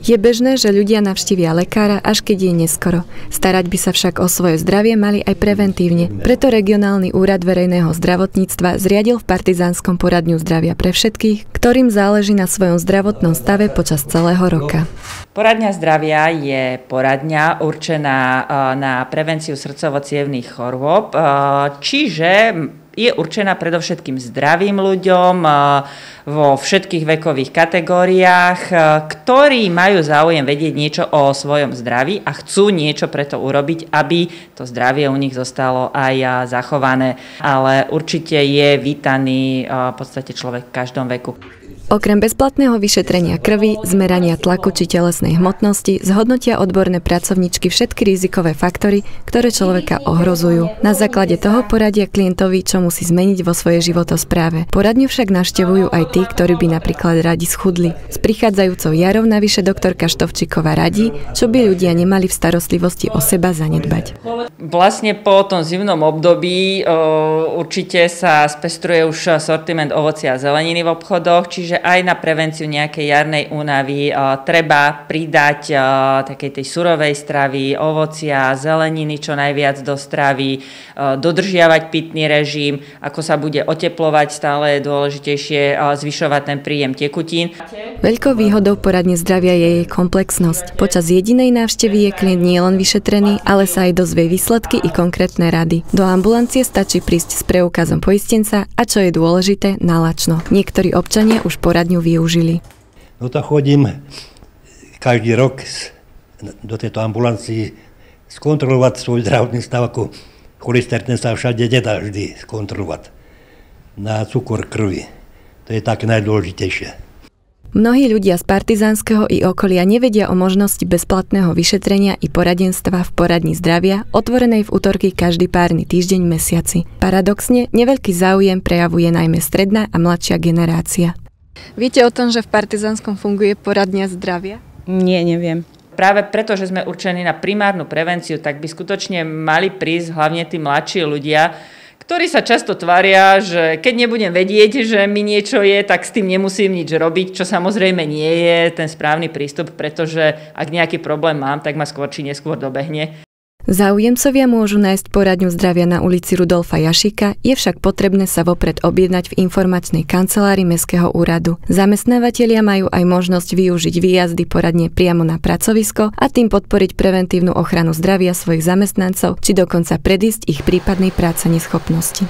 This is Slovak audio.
Je bežné, že ľudia navštívia lekára, až keď je neskoro. Starať by sa však o svoje zdravie mali aj preventívne. Preto regionálny úrad verejného zdravotníctva zriadil v Partizánskom poradňu zdravia pre všetkých, ktorým záleží na svojom zdravotnom stave počas celého roka. Poradňa zdravia je poradňa určená na prevenciu srdcovo-cievnych chorôb, čiže je určená predovšetkým zdravým ľuďom vo všetkých vekových kategóriách, ktorí majú záujem vedieť niečo o svojom zdraví a chcú niečo preto urobiť, aby to zdravie u nich zostalo aj zachované. Ale určite je vítaný v podstate človek v každom veku. Okrem bezplatného vyšetrenia krvi, zmerania tlaku či telesnej hmotnosti zhodnotia odborné pracovníčky všetky rizikové faktory, ktoré človeka ohrozujú. Na základe toho poradia klientovi, čo musí zmeniť vo svojej životospráve. Poradňu však navštevujú aj tí, ktorí by napríklad radi schudli. S prichádzajúcou jarou navyše doktorka Štovčíková radí, čo by ľudia nemali v starostlivosti o seba zanedbať. Vlastne po tom zimnom období určite sa spestruje už sortiment ovocia a zeleniny v obchodoch, čiže aj na prevenciu nejakej jarnej únavy treba pridať takej tej surovej stravy, ovocia, zeleniny čo najviac do stravy, dodržiavať pitný režim, ako sa bude oteplovať, stále je dôležitejšie zvyšovať ten príjem tekutín. Veľkou výhodou poradne zdravia je jej komplexnosť. Počas jedinej návštevy je klient nielen vyšetrený, ale sa aj dozvie výsledky i konkrétne rady. Do ambulancie stačí prísť s preukazom poistenca a čo je dôležité, nalačno. Niektorí občania už poradňu využili. No to chodím každý rok do tejto ambulancii skontrolovať svoj zdravotný stav, ako cholesterín sa všade nedá vždy skontrolovať. Na cukor krvi. To je také najdôležitejšie. Mnohí ľudia z Partizánskeho i okolia nevedia o možnosti bezplatného vyšetrenia i poradenstva v poradni zdravia, otvorenej v utorky každý párny týždeň v mesiaci. Paradoxne, neveľký záujem prejavuje najmä stredná a mladšia generácia. Viete o tom, že v Partizánskom funguje poradňa zdravia? Nie, neviem. Práve preto, že sme určení na primárnu prevenciu, tak by skutočne mali prísť hlavne tí mladší ľudia, ktorí sa často tvária, že keď nebudem vedieť, že mi niečo je, tak s tým nemusím nič robiť, čo samozrejme nie je ten správny prístup, pretože ak nejaký problém mám, tak ma skôr či neskôr dobehne. Záujemcovia môžu nájsť poradňu zdravia na ulici Rudolfa Jašíka, je však potrebné sa vopred objednať v informačnej kancelárii Mestského úradu. Zamestnávatelia majú aj možnosť využiť výjazdy poradne priamo na pracovisko a tým podporiť preventívnu ochranu zdravia svojich zamestnancov či dokonca predísť ich prípadnej práce neschopnosti.